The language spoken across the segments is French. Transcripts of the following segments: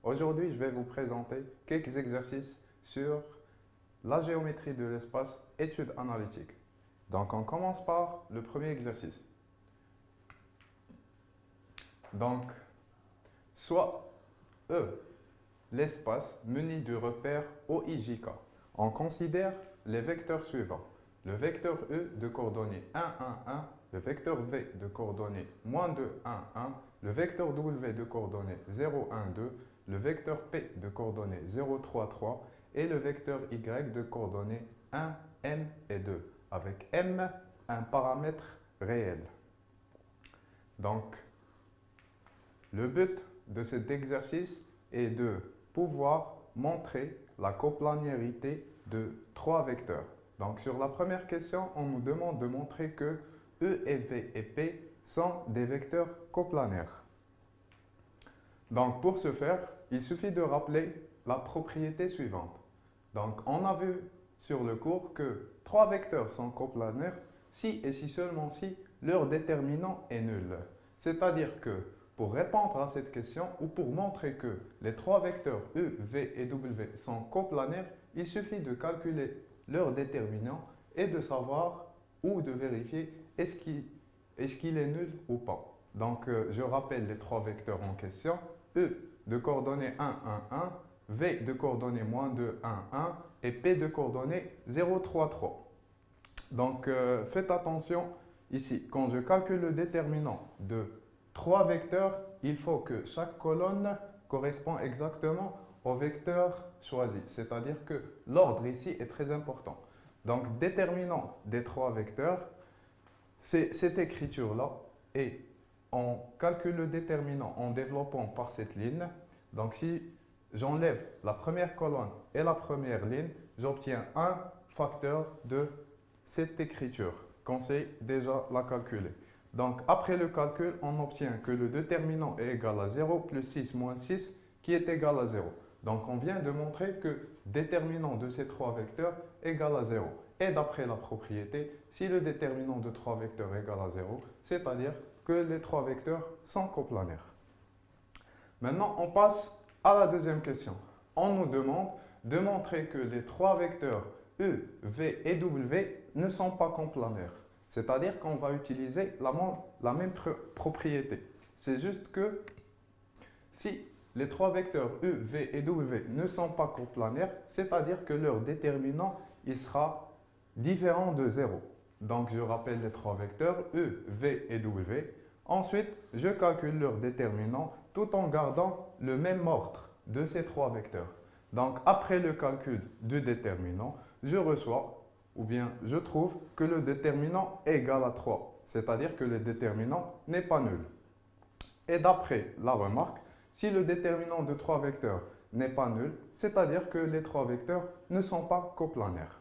Aujourd'hui, je vais vous présenter quelques exercices sur la géométrie de l'espace, études analytiques. Donc, on commence par le premier exercice. Donc, soit E, l'espace muni du repère OIJK. On considère les vecteurs suivants. Le vecteur E de coordonnées 1, 1, 1, le vecteur V de coordonnées -2, 1, 1, le vecteur W de coordonnées 0, 1, 2, le vecteur P de coordonnées 0, 3, 3 et le vecteur Y de coordonnées 1, M et 2, avec M un paramètre réel. Donc, le but de cet exercice est de pouvoir montrer la coplanarité de trois vecteurs. Donc, sur la première question, on nous demande de montrer que E et V et P sont des vecteurs coplanaires. Donc, pour ce faire, il suffit de rappeler la propriété suivante. Donc, on a vu sur le cours que trois vecteurs sont coplanaires si et si seulement si leur déterminant est nul. C'est-à-dire que pour répondre à cette question ou pour montrer que les trois vecteurs E, V et W sont coplanaires, il suffit de calculer leur déterminant et de savoir ou de vérifier est-ce qu'il est nul ou pas. Donc, je rappelle les trois vecteurs en question. E de coordonnées 1, 1, 1, V de coordonnées -2, 1, 1 et P de coordonnées 0, 3, 3. Donc, faites attention ici. Quand je calcule le déterminant de trois vecteurs, il faut que chaque colonne correspond exactement au vecteur choisi. C'est-à-dire que l'ordre ici est très important. Donc, déterminant des trois vecteurs, c'est cette écriture-là. Et on calcule le déterminant en développant par cette ligne. Donc, si j'enlève la première colonne et la première ligne, j'obtiens un facteur de cette écriture, qu'on sait déjà la calculer. Donc, après le calcul, on obtient que le déterminant est égal à 0 plus 6 moins 6 qui est égal à 0. Donc, on vient de montrer que déterminant de ces trois vecteurs est égal à 0. Et d'après la propriété, si le déterminant de trois vecteurs est égal à 0, c'est-à-dire que les trois vecteurs sont coplanaires. Maintenant, on passe à la deuxième question. On nous demande de montrer que les trois vecteurs E, V et W ne sont pas coplanaires. C'est-à-dire qu'on va utiliser la même propriété. C'est juste que si les trois vecteurs E, V et W ne sont pas coplanaires, c'est-à-dire que leur déterminant il sera différent de 0. Donc, je rappelle les trois vecteurs E, V et W. Ensuite, je calcule leur déterminant tout en gardant le même ordre de ces trois vecteurs. Donc, après le calcul du déterminant, je reçois, ou bien je trouve que le déterminant est égal à 3, c'est-à-dire que le déterminant n'est pas nul. Et d'après la remarque, si le déterminant de trois vecteurs n'est pas nul, c'est-à-dire que les trois vecteurs ne sont pas coplanaires.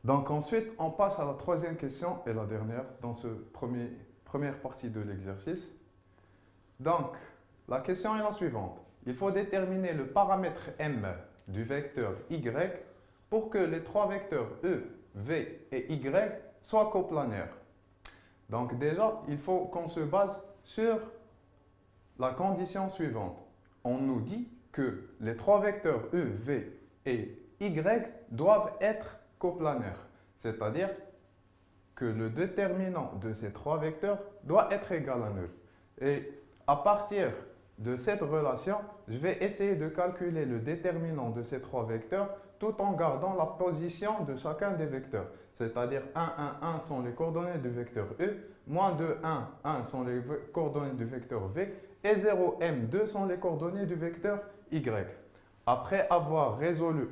Donc ensuite, on passe à la troisième question et la dernière dans cette première partie de l'exercice. Donc, la question est la suivante. Il faut déterminer le paramètre M du vecteur Y pour que les trois vecteurs E, V et Y soient coplanaires. Donc déjà, il faut qu'on se base sur la condition suivante. On nous dit que les trois vecteurs E, V et Y doivent être coplanaires. C'est-à-dire que le déterminant de ces trois vecteurs doit être égal à nul. Et à partir de cette relation, je vais essayer de calculer le déterminant de ces trois vecteurs tout en gardant la position de chacun des vecteurs. C'est-à-dire 1, 1, 1 sont les coordonnées du vecteur E, -2, 1, 1 sont les coordonnées du vecteur V, et 0, M, 2 sont les coordonnées du vecteur Y. Après avoir résolu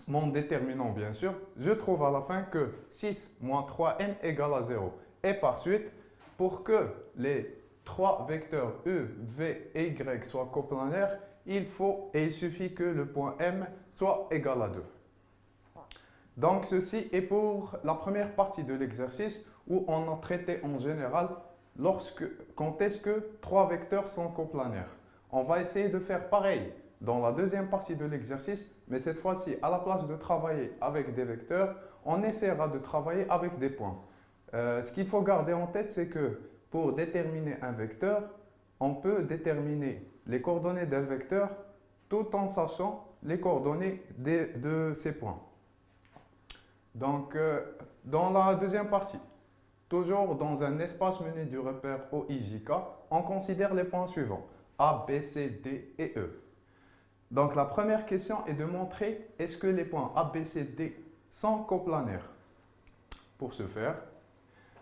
mon déterminant, bien sûr, je trouve à la fin que 6 moins 3M égale à 0. Et par suite, pour que les trois vecteurs E, V et Y soient coplanaires, il suffit que le point M soit égal à 2. Donc, ceci est pour la première partie de l'exercice où on a traité en général quand est-ce que trois vecteurs sont coplanaires. On va essayer de faire pareil dans la deuxième partie de l'exercice, mais cette fois-ci, à la place de travailler avec des vecteurs, on essaiera de travailler avec des points. Ce qu'il faut garder en tête, c'est que pour déterminer un vecteur, on peut déterminer les coordonnées d'un vecteur tout en sachant les coordonnées de ces points. Donc, dans la deuxième partie, toujours dans un espace muni du repère OIJK, on considère les points suivants, A, B, C, D et E. Donc, la première question est de montrer est-ce que les points A, B, C, D sont coplanaires. Pour ce faire,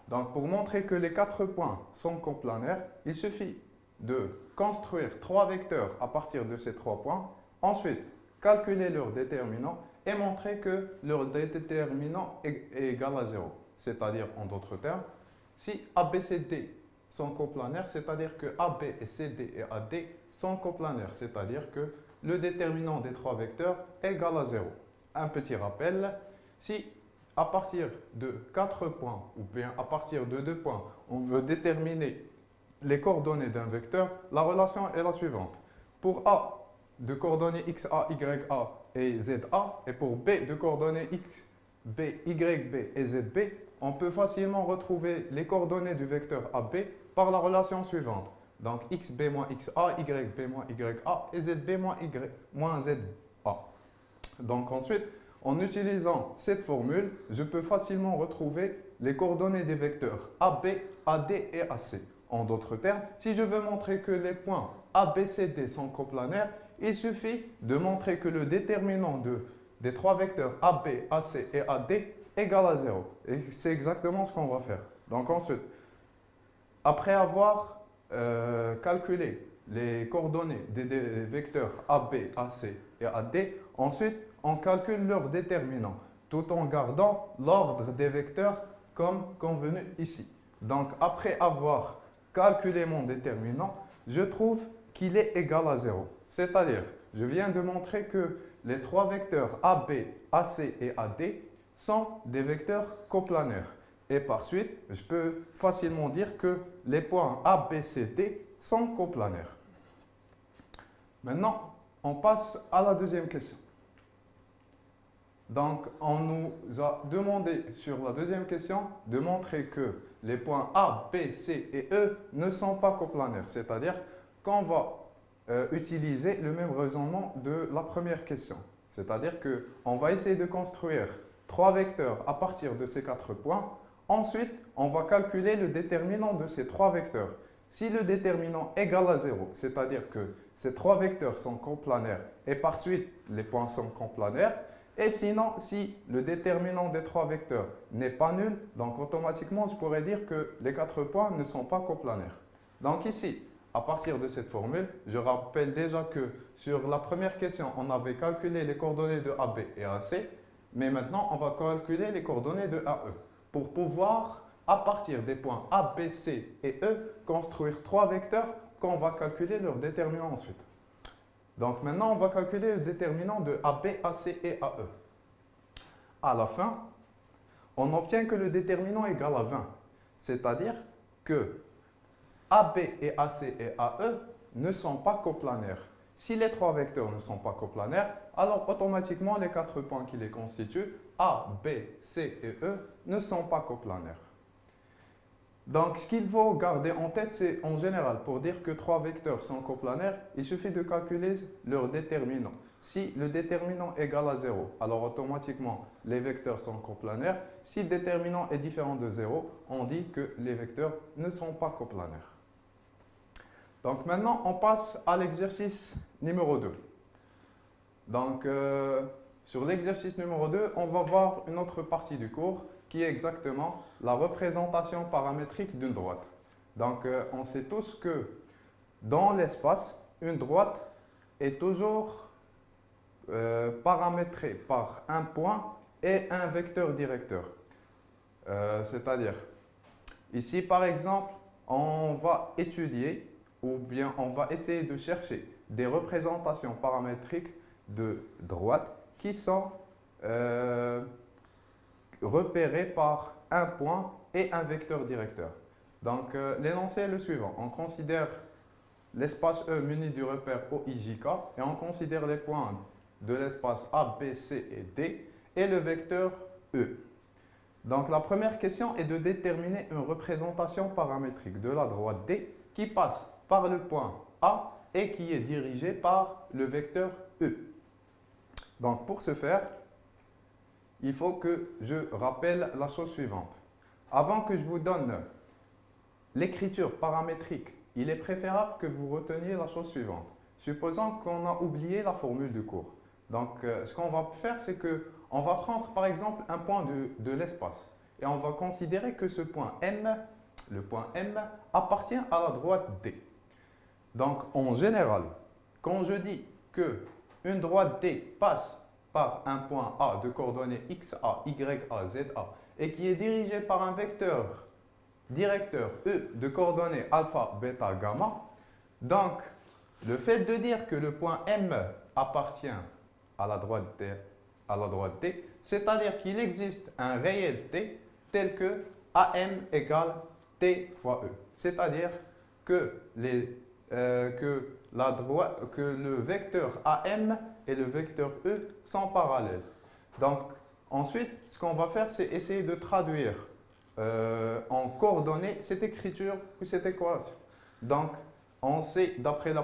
donc pour montrer que les 4 points sont coplanaires, il suffit de construire 3 vecteurs à partir de ces 3 points, ensuite calculer leur déterminant et montrer que leur déterminant est égal à 0. C'est-à-dire, en d'autres termes, si A, B, C, D sont coplanaires, c'est-à-dire que AB et CD et AD sont coplanaires, c'est-à-dire que le déterminant des 3 vecteurs est égal à 0. Un petit rappel, si à partir de 4 points ou bien à partir de 2 points, on veut déterminer les coordonnées d'un vecteur, la relation est la suivante. Pour A, de coordonnées XA, YA et ZA, et pour B, de coordonnées X, B, YB et ZB, on peut facilement retrouver les coordonnées du vecteur AB par la relation suivante. Donc XB moins XA, YB moins YA et ZB moins ZA. Donc ensuite, en utilisant cette formule, je peux facilement retrouver les coordonnées des vecteurs AB, AD et AC. En d'autres termes, si je veux montrer que les points A, B, C, D sont coplanaires, il suffit de montrer que le déterminant des 3 vecteurs AB, AC et AD est égal à 0. Et c'est exactement ce qu'on va faire. Donc ensuite, après avoir calculé les coordonnées des vecteurs AB, AC et AD, ensuite on calcule leur déterminant, tout en gardant l'ordre des vecteurs comme convenu ici. Donc après avoir calculé mon déterminant, je trouve qu'il est égal à 0. C'est-à-dire, je viens de montrer que les 3 vecteurs AB, AC et AD sont des vecteurs coplanaires. Et par suite, je peux facilement dire que les points A, B, C, D sont coplanaires. Maintenant, on passe à la deuxième question. Donc, on nous a demandé sur la deuxième question de montrer que les points A, B, C et E ne sont pas coplanaires. C'est-à-dire qu'on va utiliser le même raisonnement de la première question. C'est-à-dire qu'on va essayer de construire 3 vecteurs à partir de ces 4 points. Ensuite, on va calculer le déterminant de ces 3 vecteurs. Si le déterminant est égal à 0, c'est-à-dire que ces 3 vecteurs sont coplanaires et par suite les points sont coplanaires, et sinon, si le déterminant des 3 vecteurs n'est pas nul, donc automatiquement, je pourrais dire que les 4 points ne sont pas coplanaires. Donc ici, à partir de cette formule, je rappelle déjà que sur la première question, on avait calculé les coordonnées de AB et AC, mais maintenant, on va calculer les coordonnées de AE pour pouvoir, à partir des points A, B, C et E, construire 3 vecteurs qu'on va calculer leur déterminant ensuite. Donc maintenant, on va calculer le déterminant de AB, AC et AE. À la fin, on obtient que le déterminant est égal à 20. C'est-à-dire que AB et AC et AE ne sont pas coplanaires. Si les 3 vecteurs ne sont pas coplanaires, alors automatiquement les 4 points qui les constituent, A, B, C et E, ne sont pas coplanaires. Donc, ce qu'il faut garder en tête, c'est en général, pour dire que 3 vecteurs sont coplanaires, il suffit de calculer leur déterminant. Si le déterminant est égal à 0, alors automatiquement, les vecteurs sont coplanaires. Si le déterminant est différent de 0, on dit que les vecteurs ne sont pas coplanaires. Donc maintenant, on passe à l'exercice numéro 2. Donc, sur l'exercice numéro 2, on va voir une autre partie du cours qui est exactement la représentation paramétrique d'une droite. Donc, on sait tous que dans l'espace, une droite est toujours paramétrée par un point et un vecteur directeur. C'est-à-dire, ici par exemple, on va étudier ou bien on va essayer de chercher des représentations paramétriques de droite qui sont repérées par un point et un vecteur directeur. Donc, l'énoncé est le suivant. On considère l'espace E muni du repère OIJK et on considère les points de l'espace A, B, C et D et le vecteur E. Donc, la première question est de déterminer une représentation paramétrique de la droite D qui passe par le point A et qui est dirigé par le vecteur E. Donc pour ce faire, il faut que je rappelle la chose suivante. Avant que je vous donne l'écriture paramétrique, il est préférable que vous reteniez la chose suivante. Supposons qu'on a oublié la formule de cours. Donc ce qu'on va faire, c'est qu'on va prendre par exemple un point de l'espace et on va considérer que ce point M, le point M, appartient à la droite D. Donc en général, quand je dis qu'une droite D passe par un point A de coordonnées XA, YA, ZA et qui est dirigé par un vecteur directeur E de coordonnées alpha, bêta, gamma, donc le fait de dire que le point M appartient à la droite D, c'est-à-dire qu'il existe un réel T tel que AM égale T fois E. C'est-à-dire que le vecteur AM et le vecteur E sont parallèles. Donc, ensuite, ce qu'on va faire, c'est essayer de traduire en coordonnées cette écriture ou cette équation. Donc, on sait, d'après le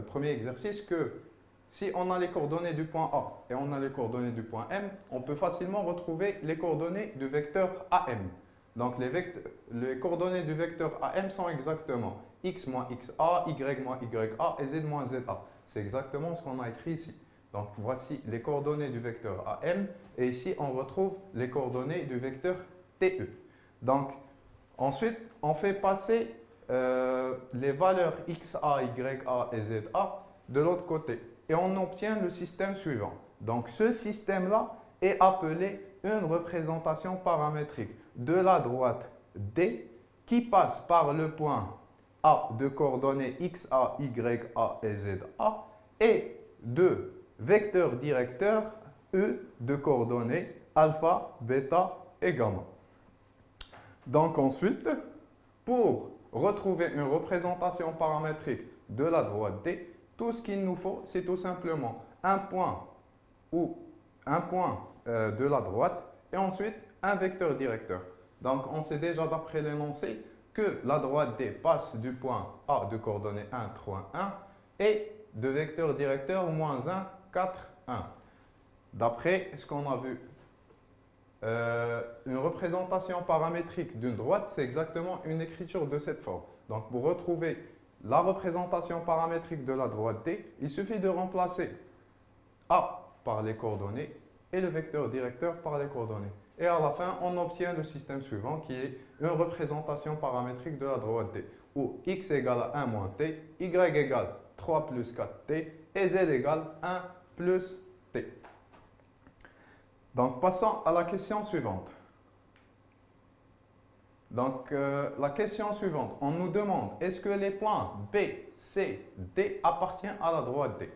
premier exercice, que si on a les coordonnées du point A et on a les coordonnées du point M, on peut facilement retrouver les coordonnées du vecteur AM. Donc, les coordonnées du vecteur AM sont exactement x moins xa, y moins ya et z moins za. C'est exactement ce qu'on a écrit ici. Donc, voici les coordonnées du vecteur AM et ici, on retrouve les coordonnées du vecteur TE. Donc, ensuite, on fait passer les valeurs xa, ya et za de l'autre côté et on obtient le système suivant. Donc, ce système-là est appelé une représentation paramétrique de la droite D qui passe par le point A de coordonnées xa, ya et za et de vecteur directeur E de coordonnées alpha, bêta et gamma. Donc ensuite, pour retrouver une représentation paramétrique de la droite D, tout ce qu'il nous faut, c'est tout simplement un point de la droite et ensuite un vecteur directeur. Donc on sait déjà d'après l'énoncé que la droite D passe du point A de coordonnées 1, 3, 1 et de vecteur directeur moins 1, 4, 1. D'après ce qu'on a vu, une représentation paramétrique d'une droite, c'est exactement une écriture de cette forme. Donc pour retrouver la représentation paramétrique de la droite D, il suffit de remplacer A par les coordonnées et le vecteur directeur par les coordonnées. Et à la fin, on obtient le système suivant qui est une représentation paramétrique de la droite D, où x égale à 1 moins t, y égale 3 plus 4t et z égale 1 plus t. Donc, passons à la question suivante. Donc, la question suivante, on nous demande, est-ce que les points B, C, D appartiennent à la droite D?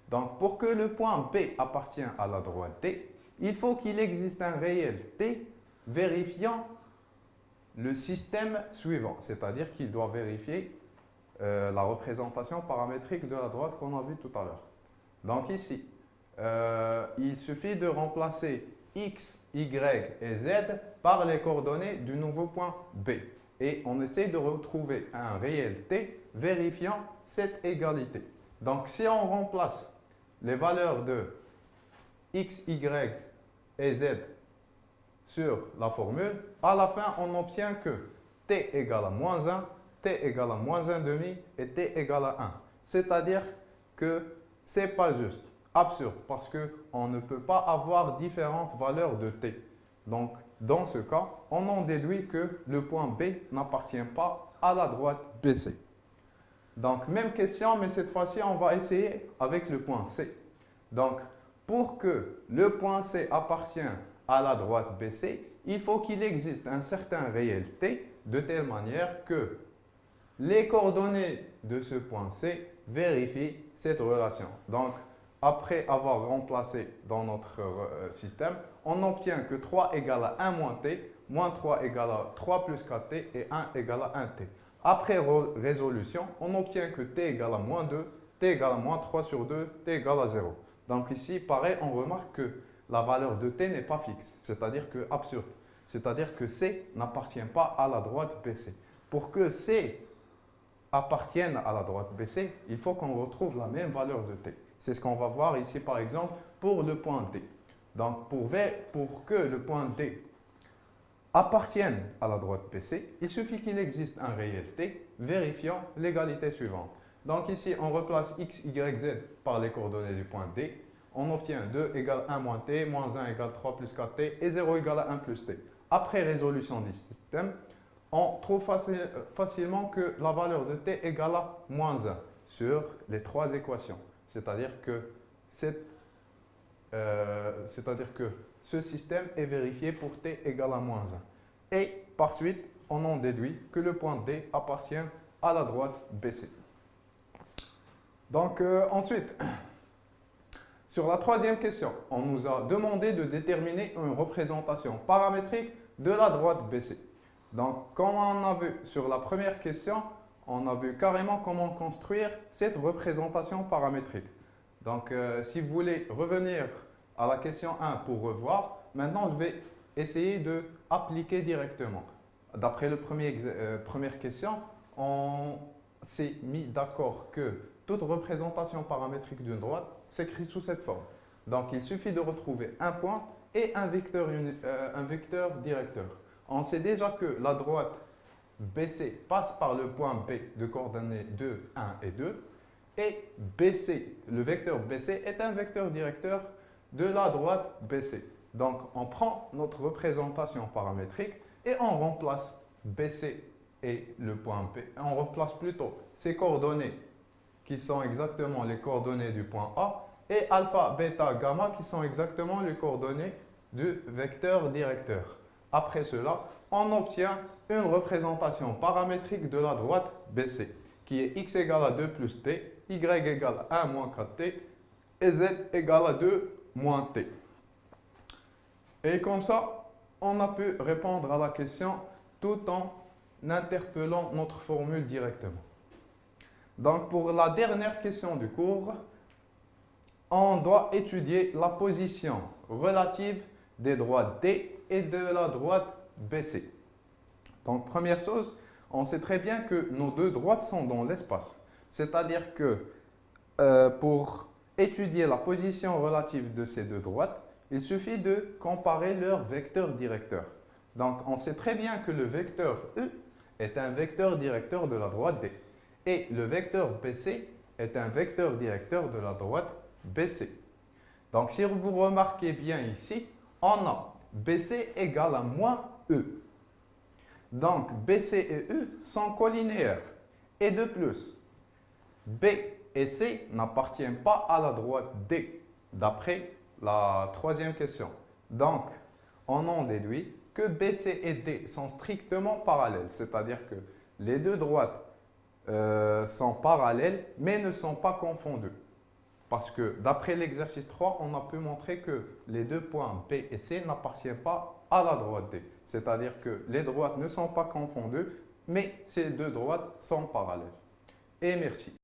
Donc, pour que le point B appartienne à la droite D, il faut qu'il existe un réel T vérifiant le système suivant, c'est-à-dire qu'il doit vérifier la représentation paramétrique de la droite qu'on a vue tout à l'heure. Donc ici, il suffit de remplacer x, y et z par les coordonnées du nouveau point B. Et on essaie de retrouver un réel T vérifiant cette égalité. Donc si on remplace les valeurs de x, y et z sur la formule, à la fin on obtient que t égale à moins 1, t égale à moins 1,5 et t égale à 1. C'est-à-dire que ce n'est pas juste, absurde, parce qu'on ne peut pas avoir différentes valeurs de t. Donc, dans ce cas, on en déduit que le point B n'appartient pas à la droite BC. Donc, même question, mais cette fois-ci, on va essayer avec le point C. Donc, pour que le point C appartienne à la droite BC, il faut qu'il existe un certain réel T de telle manière que les coordonnées de ce point C vérifient cette relation. Donc, après avoir remplacé dans notre système, on obtient que 3 égale à 1 moins t, moins 3 égale à 3 plus 4t et 1 égale à 1t. Après résolution, on obtient que t égale à moins 2, t égale à moins 3 sur 2, t égale à 0. Donc ici, pareil, on remarque que la valeur de t n'est pas fixe, c'est-à-dire que absurde. C'est-à-dire que C n'appartient pas à la droite BC. Pour que C appartiennent à la droite BC, il faut qu'on retrouve la même valeur de t. C'est ce qu'on va voir ici par exemple pour le point D. Donc pour que le point D appartienne à la droite BC, il suffit qu'il existe un réel t, vérifiant l'égalité suivante. Donc ici, on replace x, y, z par les coordonnées du point D. On obtient 2 égale 1 moins t, moins 1 égale 3 plus 4t et 0 égale à 1 plus t. Après résolution du système, on trouve facilement que la valeur de t égale à moins 1 sur les trois équations. C'est-à-dire que ce système est vérifié pour t égale à moins 1. Et par suite, on en déduit que le point D appartient à la droite BC. Donc ensuite, sur la troisième question, on nous a demandé de déterminer une représentation paramétrique de la droite BC. Donc, comme on a vu sur la première question, on a vu carrément comment construire cette représentation paramétrique. Donc, si vous voulez revenir à la question 1 pour revoir, maintenant je vais essayer de appliquer directement. D'après la première question, on s'est mis d'accord que toute représentation paramétrique d'une droite s'écrit sous cette forme. Donc, il suffit de retrouver un point et un vecteur directeur. On sait déjà que la droite BC passe par le point B de coordonnées 2, 1 et 2. Et BC, le vecteur BC est un vecteur directeur de la droite BC. Donc, on prend notre représentation paramétrique et on remplace BC et le point B. On remplace plutôt ces coordonnées qui sont exactement les coordonnées du point A et alpha, bêta, gamma qui sont exactement les coordonnées du vecteur directeur. Après cela, on obtient une représentation paramétrique de la droite BC qui est x égale à 2 plus t, y égale à 1 moins 4t et z égale à 2 moins t. Et comme ça, on a pu répondre à la question tout en interpellant notre formule directement. Donc pour la dernière question du cours, on doit étudier la position relative des droites D et de la droite BC. Donc première chose, on sait très bien que nos deux droites sont dans l'espace. C'est-à-dire que pour étudier la position relative de ces deux droites, il suffit de comparer leurs vecteurs directeurs. Donc on sait très bien que le vecteur E est un vecteur directeur de la droite D. Et le vecteur BC est un vecteur directeur de la droite BC. Donc si vous remarquez bien ici, on a BC égale à moins E. Donc BC et E sont collinéaires. Et de plus, B et C n'appartiennent pas à la droite D, d'après la troisième question. Donc, on en déduit que BC et D sont strictement parallèles, c'est-à-dire que les deux droites sont parallèles, mais ne sont pas confondues. Parce que d'après l'exercice 3, on a pu montrer que les deux points B et C n'appartiennent pas à la droite D. C'est-à-dire que les droites ne sont pas confondues, mais ces deux droites sont parallèles. Et merci.